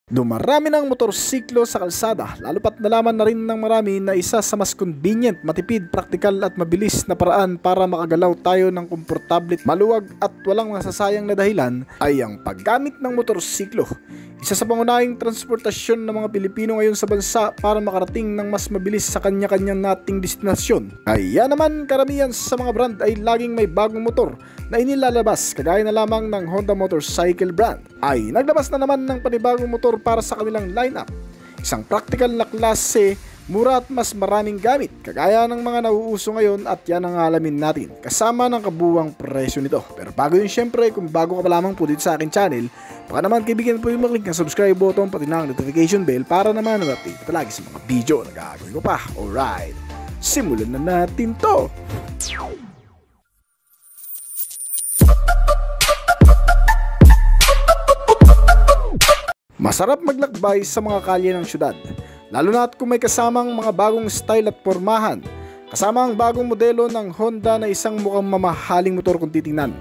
Dumarami ng motorsiklo sa kalsada, lalo pat nalaman na rin ng marami na isa sa mas convenient, matipid, praktikal at mabilis na paraan para makagalaw tayo ng komportable, maluwag at walang masasayang na dahilan ay ang paggamit ng motorsiklo. Isa sa pangunahing transportasyon ng mga Pilipino ngayon sa bansa para makarating ng mas mabilis sa kanya-kanyang nating destinasyon. Kaya naman karamihan sa mga brand ay laging may bagong motor na inilalabas, kagaya na lamang ng Honda motorcycle brand ay naglabas na naman ng panibagong motor para sa kanilang lineup. Isang practical na klase, mura at mas maraming gamit, kagaya ng mga nauuso ngayon, at yan ang alamin natin kasama ng kabuuang presyo nito. Pero bago yun, syempre, kung bago ka pa lamang po dito sa akin channel, baka naman kaibigan po yung mag-click ng subscribe button pati ng notification bell para naman mag-update palagi sa mga video na gagawin ko pa. Alright, simulan na natin to! Masarap maglakbay sa mga kalye ng syudad, lalo na at kung may kasamang mga bagong style at pormahan. Kasama ang bagong modelo ng Honda na isang mukhang mamahaling motor kung titingnan,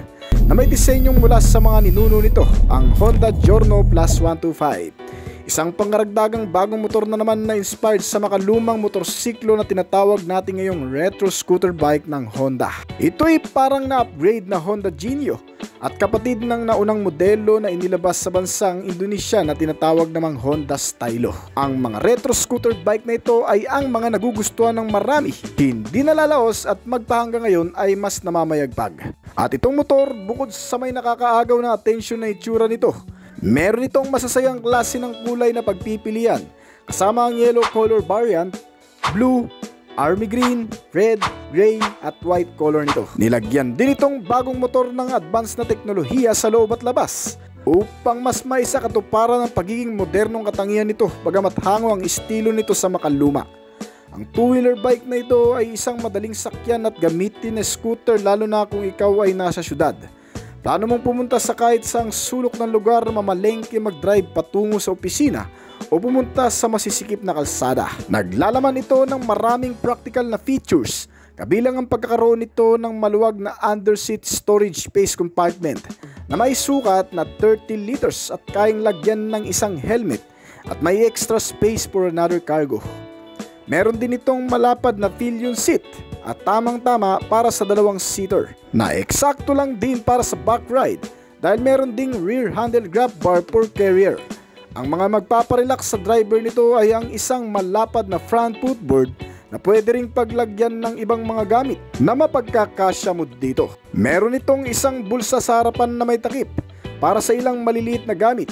na may disenyong mula sa mga ninuno nito, ang Honda Giorno Plus 125. Isang pangaragdagang bagong motor na naman na inspired sa makalumang motorsiklo na tinatawag natin ngayong retro scooter bike ng Honda. Ito ay parang na-upgrade na Honda Genio at kapatid ng naunang modelo na inilabas sa bansang Indonesia na tinatawag namang Honda Stylo. Ang mga retro scooter bike na ito ay ang mga nagugustuhan ng marami, hindi nalalaos at magpahanggang ngayon ay mas namamayagpag. At itong motor, bukod sa may nakakaagaw na atensyon na itsura nito, meron itong masasayang klase ng kulay na pagpipilian, kasama ang yellow color variant, blue, army green, red, gray at white color nito. Nilagyan din itong bagong motor ng advanced na teknolohiya sa loob at labas upang mas maisa katuparan ng pagiging modernong katangian nito, bagamat hango ang estilo nito sa makaluma. Ang two-wheeler bike na ito ay isang madaling sakyan at gamitin na scooter, lalo na kung ikaw ay nasa syudad. Plano mong pumunta sa kahit saang sulok ng lugar, mamalengke, mag-drive patungo sa opisina o pumunta sa masisikip na kalsada. Naglalaman ito ng maraming practical na features, kabilang ang pagkakaroon nito ng maluwag na underseat storage space compartment na may sukat na 30 liters at kayang lagyan ng isang helmet, at may extra space for another cargo. Meron din itong malapad na pillion seat at tamang-tama para sa dalawang seater, na eksakto lang din para sa back ride dahil meron ding rear handle grab bar for carrier. Ang mga magpaparelax sa driver nito ay ang isang malapad na front footboard na pwede ring paglagyan ng ibang mga gamit na mapagkakasya mo dito. Meron itong isang bulsa sa harapan na may takip para sa ilang maliliit na gamit,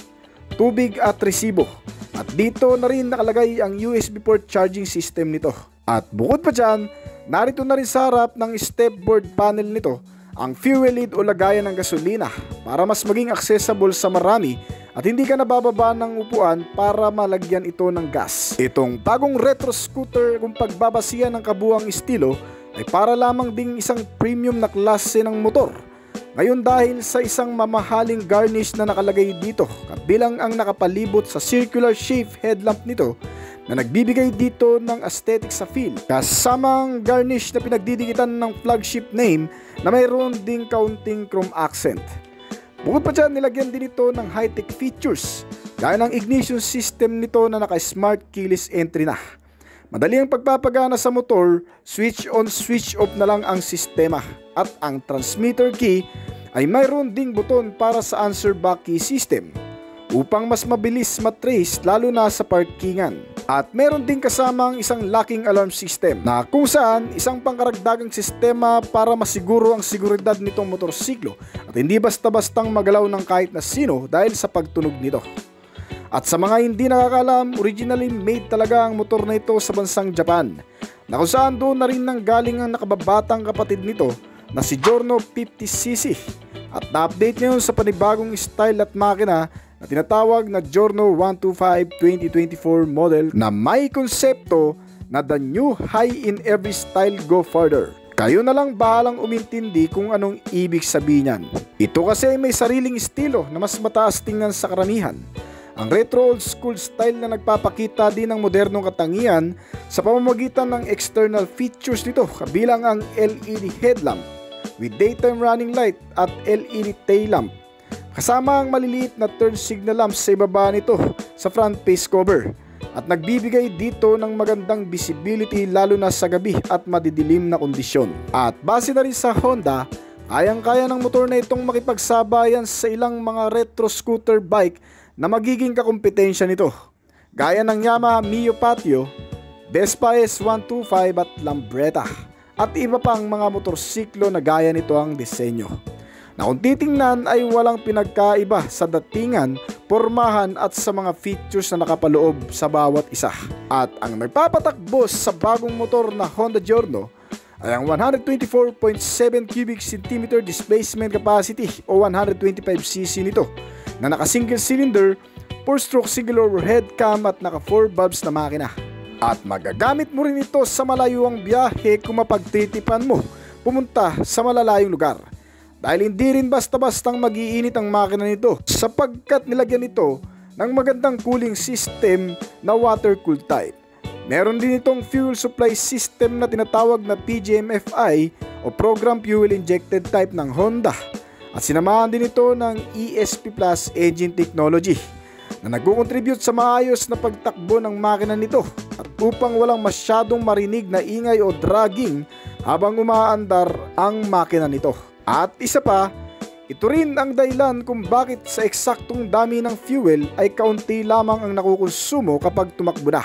tubig at resibo. At dito na rin nakalagay ang USB port charging system nito. At bukod pa dyan, narito na rin sa harap ng stepboard panel nito ang fuel lid o lagayan ng gasolina para mas maging accessible sa marami at hindi ka nabababa ng upuan para malagyan ito ng gas. Itong bagong retro scooter, kung pagbabasihan ng kabuuang estilo, ay para lamang ding isang premium na klase ng motor. Ngayon dahil sa isang mamahaling garnish na nakalagay dito, kabilang ang nakapalibot sa circular shape headlamp nito na nagbibigay dito ng aesthetic sa feel, kasamang garnish na pinagdidikitan ng flagship name na mayroon ding kaunting chrome accent. Bukod pa dyan, nilagyan din ito ng high-tech features gaya ng ignition system nito na naka-smart keyless entry na. Madali ang pagpapagana sa motor, switch on switch off na lang ang sistema, at ang transmitter key ay mayroon ding buton para sa answer back key system upang mas mabilis matrace lalo na sa parkingan. At meron din kasama ang isang locking alarm system na kung saan isang pangkaragdagang sistema para masiguro ang seguridad nitong motorsiklo at hindi basta-bastang magalaw ng kahit na sino dahil sa pagtunog nito. At sa mga hindi nakakalam, originally made talaga ang motor na ito sa bansang Japan, na kung saan doon na rin nanggaling ang nakababatang kapatid nito na si Giorno 50cc, at na-update ngayon sa panibagong style at makina na tinatawag na Giorno 125 2024 model na may konsepto na the new high in every style go further. Kayo na lang bahalang umintindi kung anong ibig sabihin yan. Ito kasi may sariling estilo na mas mataas tingnan sa karamihan. Ang retro old school style na nagpapakita din ng modernong katangian sa pamamagitan ng external features nito, kabilang ang LED headlamp with daytime running light at LED tail lamp kasama ang maliliit na turn signal lamps sa ibaba nito sa front face cover at nagbibigay dito ng magandang visibility lalo na sa gabi at madidilim na kondisyon. At base na rin sa Honda, kayang-kaya ng motor na itong makipagsabayan sa ilang mga retro scooter bike na magiging kakumpetensya nito, gaya ng Yamaha Mio Patio, Vespa S125 at Lambretta, at iba pang mga motorsiklo na gaya nito ang disenyo, na kung titingnan ay walang pinagkaiba sa datingan, pormahan at sa mga features na nakapaloob sa bawat isa. At ang nagpapatakbo sa bagong motor na Honda Giorno ay ang 124.7 cubic centimeter displacement capacity o 125cc nito, na naka single cylinder, 4-stroke single overhead cam at naka 4 valves na makina. At magagamit mo rin ito sa malayuang biyahe kung mapagtitipan mo pumunta sa malalayong lugar, dahil hindi rin basta-bastang mag-iinit ang makina nito sapagkat nilagyan ito ng magandang cooling system na water-cooled type. Meron din itong fuel supply system na tinatawag na PGM-FI o Program Fuel Injected Type ng Honda, at sinamahan din ito ng ESP Plus engine technology na nagko-contribute sa maayos na pagtakbo ng makina nito at upang walang masyadong marinig na ingay o dragging habang umaandar ang makina nito. At isa pa, ito rin ang dahilan kung bakit sa eksaktong dami ng fuel ay kaunti lamang ang nakukonsumo kapag tumakbo na.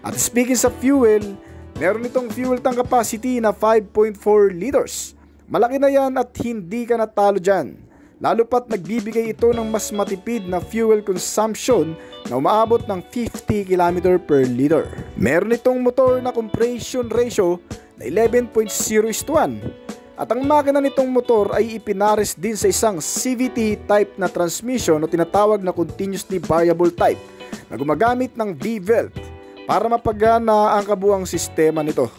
At speaking sa fuel, meron itong fuel tank capacity na 5.4 liters. Malaki na yan at hindi ka natalo dyan, lalo pat nagbibigay ito ng mas matipid na fuel consumption na umaabot ng 50 km per liter. Meron itong motor na compression ratio na 11.0:1, at ang makina nitong motor ay ipinares din sa isang CVT type na transmission o tinatawag na continuously variable type na gumagamit ng V-belt para mapagana ang kabuuang sistema nito.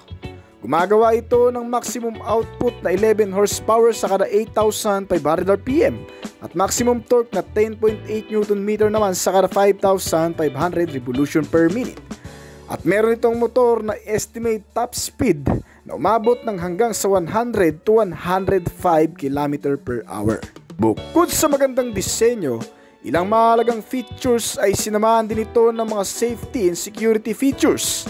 Gumagawa ito ng maximum output na 11 horsepower sa kada 8,500 RPM at maximum torque na 10.8 Nm naman sa kada 5,500 revolution per minute. At meron itong motor na estimate top speed na umabot ng hanggang sa 100 to 105 km per hour. Bukod sa magandang disenyo, ilang mahalagang features ay sinamahan din ito ng mga safety and security features.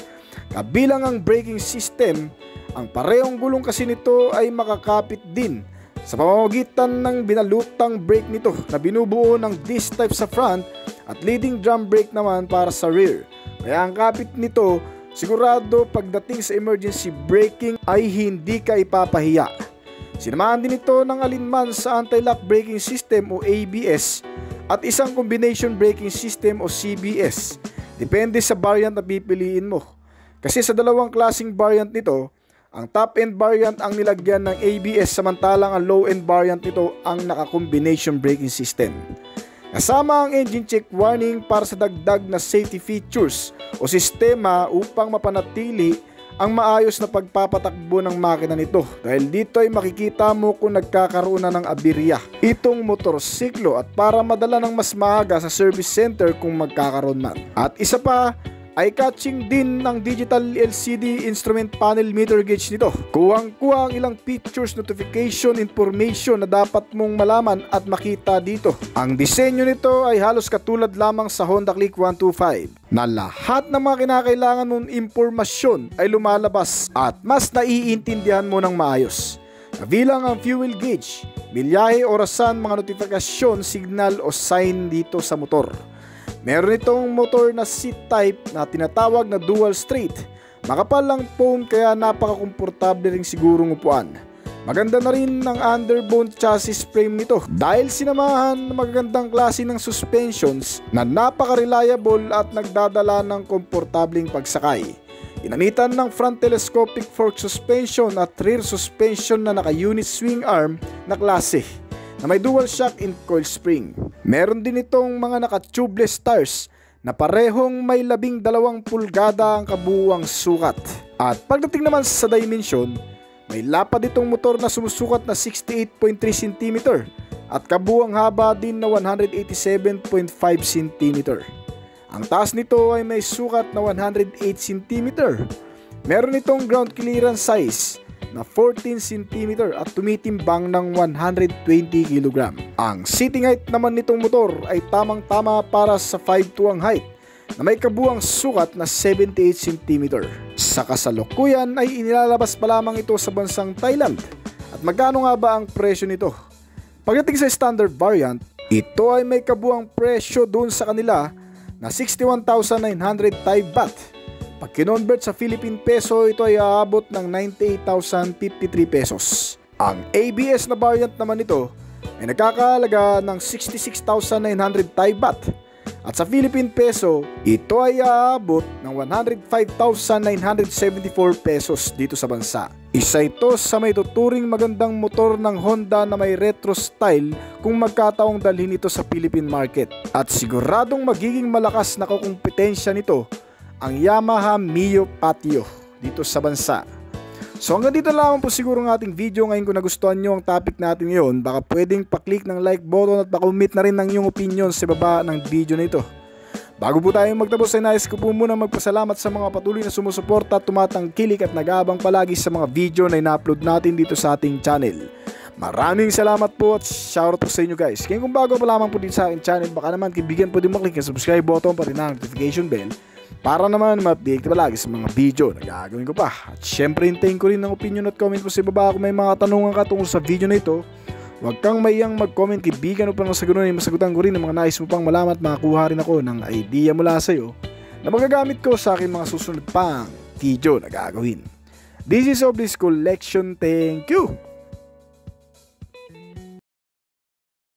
Kabilang ang braking system, ang parehong gulong kasi nito ay makakapit din sa pamamagitan ng binalutang brake nito na binubuo ng disc type sa front at leading drum brake naman para sa rear. Kaya ang kapit nito, sigurado pagdating sa emergency braking ay hindi ka ipapahiya. Sinamahan din ito ng alinman sa anti-lock braking system o ABS at isang combination braking system o CBS. Depende sa variant na pipiliin mo. Kasi sa dalawang klaseng variant nito, ang top-end variant ang nilagyan ng ABS samantalang ang low-end variant nito ang naka-combination braking system. Kasama ang engine check warning para sa dagdag na safety features o sistema upang mapanatili ang maayos na pagpapatakbo ng makina nito, dahil dito ay makikita mo kung nagkakaroon na ng aberya itong motorsiklo at para madala ng mas maaga sa service center kung magkakaroon man. At isa pa, ay catching din ng digital LCD instrument panel meter gauge nito. Kuwang-kuha ang ilang features, notification, information na dapat mong malaman at makita dito. Ang disenyo nito ay halos katulad lamang sa Honda Click 125 na lahat ng mga kinakailangan mong impormasyon ay lumalabas at mas naiintindihan mo ng maayos. Kabilang ang fuel gauge, milyahe, orasan, mga notifikasyon, signal o sign dito sa motor. Meron itong motor na seat type na tinatawag na dual straight. Makapal lang foam kaya napaka-komportable ring sigurong upuan. Maganda na rin ang underbone chassis frame nito dahil sinamahan ng magagandang klase ng suspensions na napaka-reliable at nagdadala ng komportabling pagsakay. Inanitan ng front telescopic fork suspension at rear suspension na naka-unit swing arm na klase na may dual shock and coil spring. Meron din itong mga naka-tubeless tires na parehong may 12 pulgada ang kabuuang sukat. At pagdating naman sa dimension, may lapad itong motor na sumusukat na 68.3 cm at kabuuang haba din na 187.5 cm. Ang taas nito ay may sukat na 108 cm. Meron itong ground clearance size na 14 cm at tumitimbang ng 120 kg. Ang sitting height naman nitong motor ay tamang-tama para sa 5'2" ang height na may kabuuang sukat na 78 cm. Sa kasalukuyan ay inilalabas pa lamang ito sa bansang Thailand. At magkano nga ba ang presyo nito? Pagdating sa standard variant, ito ay may kabuuang presyo doon sa kanila na 61,900 Thai baht. Pag kinonvert sa Philippine peso, ito ay aabot ng 98,053 pesos. Ang ABS na variant naman nito ay nagkakahalaga ng 66,900 Thai baht. At sa Philippine peso, ito ay aabot ng 105,974 pesos dito sa bansa. Isa ito sa may tuturing magandang motor ng Honda na may retro style kung magkataong dalhin ito sa Philippine market. At siguradong magiging malakas na kukumpetensya nito ang Yamaha Mio Patio dito sa bansa. So hanggang dito lamang po siguro ng ating video. Ngayon kung nagustuhan nyo ang topic natin ngayon, baka pwedeng pa-click ng like button at pa-comment na rin ng iyong opinion sa baba ng video na ito. Bago po tayo magtapos ay nais ko po muna magpasalamat sa mga patuloy na sumusuporta at tumatangkilik at nag-aabang palagi sa mga video na ina-upload natin dito sa ating channel. Maraming salamat po at shoutout po sa inyo guys. Kaya kung bago pa lamang po din sa aking channel, baka naman kaibigan pwede maklik ang subscribe button pati na notification bell para naman ma-update ka palagi sa mga video na gagawin ko pa. At syempre hintayin ko rin ng opinion at comment po sa baba kung may mga tanungan ka tungkol sa video na ito. Huwag kang mayang mag-comment kaibigan upang sa ganun ay masagutan ko rin ng mga nais mo pang malaman at makakuha rin ako ng idea mula sa iyo na magagamit ko sa aking mga susunod pang video na gagawin. This is of this collection. Thank you!